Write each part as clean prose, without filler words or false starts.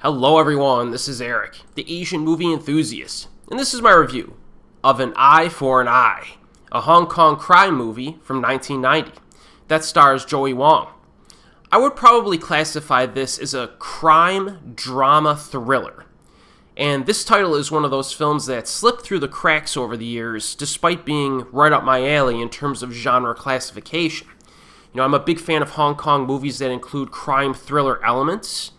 Hello everyone, this is Erik, the Asian movie enthusiast, and this is my review of An Eye for an Eye, a Hong Kong crime movie from 1990 that stars Joey Wong. I would probably classify this as a crime drama thriller, and this title is one of those films that slipped through the cracks over the years despite being right up my alley in terms of genre classification. I'm a big fan of Hong Kong movies that include crime thriller elements.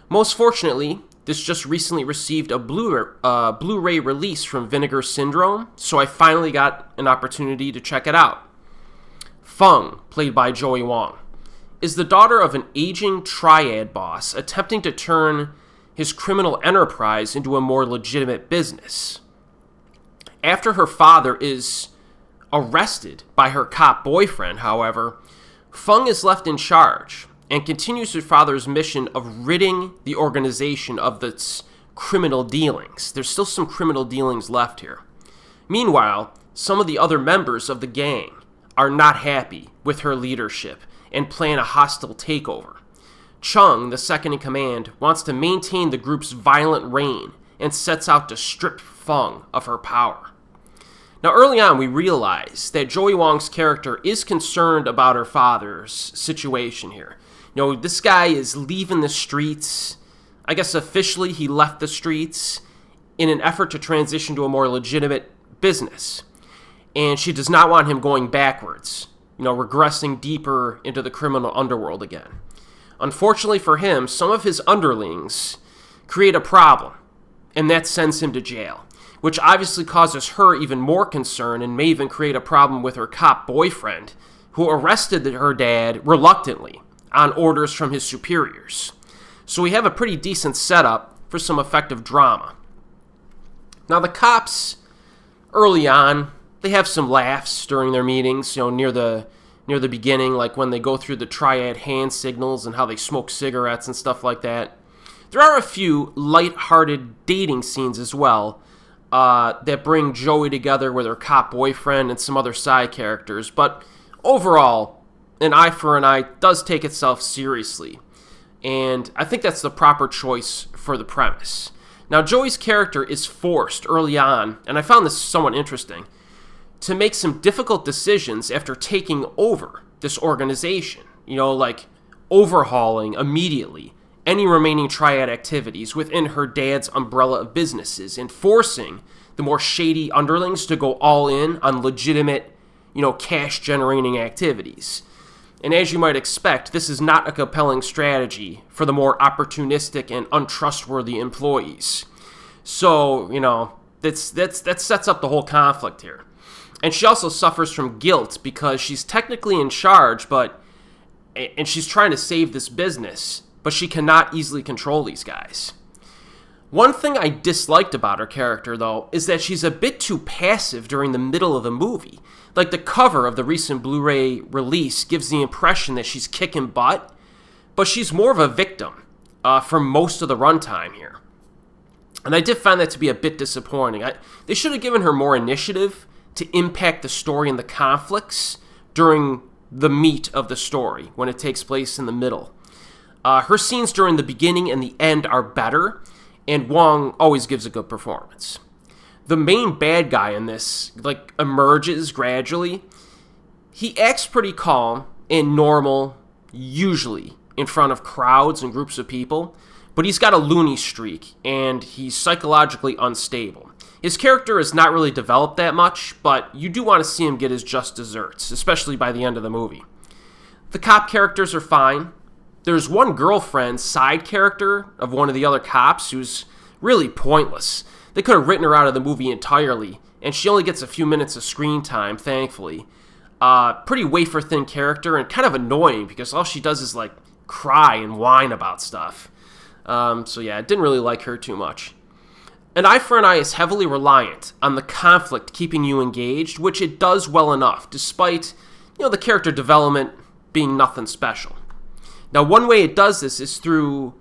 Most fortunately, this just recently received a Blu-ray release from Vinegar Syndrome, so I finally got an opportunity to check it out. Fung, played by Joey Wong, is the daughter of an aging Triad boss attempting to turn his criminal enterprise into a more legitimate business. After her father is arrested by her cop boyfriend, however, Fung is left in charge and continues her father's mission of ridding the organization of its criminal dealings. There's still some criminal dealings left here. Meanwhile, some of the other members of the gang are not happy with her leadership and plan a hostile takeover. Cheong, the second in command, wants to maintain the group's violent reign and sets out to strip Fung of her power. Now, early on, we realize that Joey Wong's character is concerned about her father's situation here. This guy is leaving the streets. I guess officially he left the streets in an effort to transition to a more legitimate business. And she does not want him going backwards, regressing deeper into the criminal underworld again. Unfortunately for him, some of his underlings create a problem, and that sends him to jail, which obviously causes her even more concern and may even create a problem with her cop boyfriend, who arrested her dad reluctantly on orders from his superiors. So we have a pretty decent setup for some effective drama. Now the cops, early on, they have some laughs during their meetings, near the beginning, like when they go through the Triad hand signals and how they smoke cigarettes and stuff like that. There are a few light-hearted dating scenes as well that bring Joey together with her cop boyfriend and some other side characters, but overall, An Eye for an Eye does take itself seriously, and I think that's the proper choice for the premise. Now, Joey's character is forced early on, and I found this somewhat interesting, to make some difficult decisions after taking over this organization, like overhauling immediately any remaining Triad activities within her dad's umbrella of businesses and forcing the more shady underlings to go all in on legitimate, cash-generating activities. And as you might expect, this is not a compelling strategy for the more opportunistic and untrustworthy employees. So, that sets up the whole conflict here. And she also suffers from guilt because she's technically in charge, and she's trying to save this business, but she cannot easily control these guys. One thing I disliked about her character, though, is that she's a bit too passive during the middle of the movie. Like, the cover of the recent Blu-ray release gives the impression that she's kicking butt, but she's more of a victim for most of the runtime here. And I did find that to be a bit disappointing. They should have given her more initiative to impact the story and the conflicts during the meat of the story, when it takes place in the middle. Her scenes during the beginning and the end are better, and Wong always gives a good performance. The main bad guy in this, emerges gradually. He acts pretty calm and normal, usually, in front of crowds and groups of people, but he's got a loony streak, and he's psychologically unstable. His character is not really developed that much, but you do want to see him get his just desserts, especially by the end of the movie. The cop characters are fine. There's one girlfriend side character of one of the other cops who's really pointless. They could have written her out of the movie entirely, and she only gets a few minutes of screen time, thankfully. Pretty wafer-thin character, and kind of annoying, because all she does is, cry and whine about stuff. So yeah, I didn't really like her too much. An Eye for an Eye is heavily reliant on the conflict keeping you engaged, which it does well enough, despite, the character development being nothing special. Now, one way it does this is through,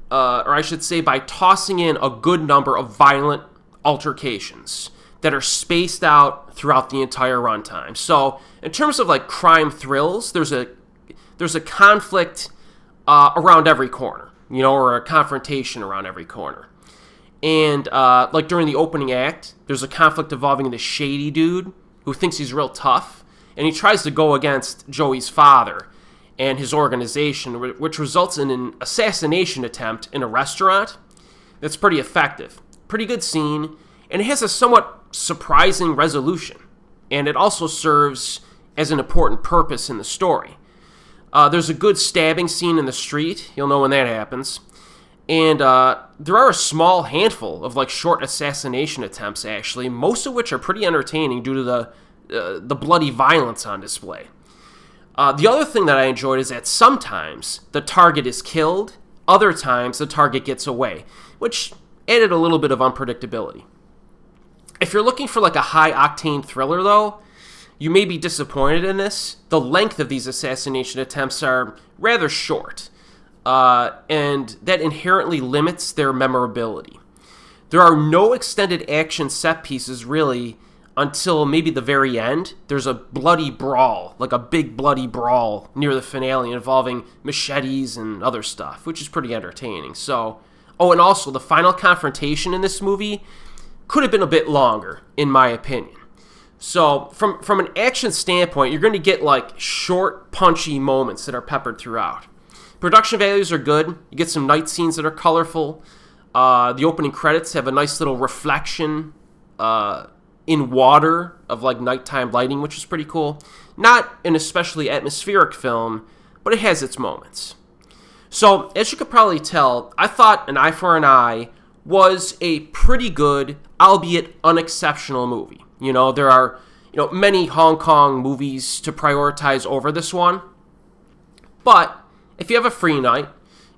or I should say by tossing in a good number of violent altercations that are spaced out throughout the entire runtime. So, in terms of crime thrills, there's a conflict around every corner. or a confrontation around every corner. And like during the opening act, there's a conflict involving this shady dude who thinks he's real tough, and he tries to go against Joey's father and his organization, which results in an assassination attempt in a restaurant. That's pretty effective. Pretty good scene, and it has a somewhat surprising resolution, and it also serves as an important purpose in the story. There's a good stabbing scene in the street. You'll know when that happens. And there are a small handful of like short assassination attempts, actually, most of which are pretty entertaining due to the bloody violence on display. The other thing that I enjoyed is that sometimes the target is killed, other times the target gets away, which added a little bit of unpredictability. If you're looking for like a high-octane thriller, though, you may be disappointed in this. The length of these assassination attempts are rather short, and that inherently limits their memorability. There are no extended action set pieces, really, until maybe the very end. There's a bloody brawl, like a big bloody brawl near the finale involving machetes and other stuff, which is pretty entertaining. So, and also the final confrontation in this movie could have been a bit longer, in my opinion. So, from an action standpoint, you're going to get like short, punchy moments that are peppered throughout. Production values are good. You get some night scenes that are colorful. The opening credits have a nice little reflection in water of like nighttime lighting, which is pretty cool. Not an especially atmospheric film, but it has its moments. So, as you could probably tell, I thought An Eye for an Eye was a pretty good, albeit unexceptional movie. There are many Hong Kong movies to prioritize over this one. But if you have a free night,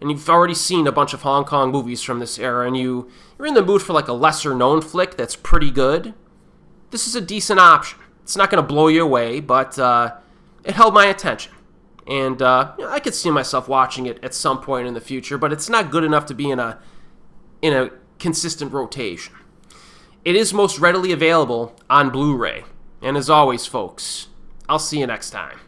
and you've already seen a bunch of Hong Kong movies from this era, and you're in the mood for like a lesser-known flick that's pretty good, this is a decent option. It's not going to blow you away, but it held my attention. And I could see myself watching it at some point in the future, but it's not good enough to be in a consistent rotation. It is most readily available on Blu-ray. And as always, folks, I'll see you next time.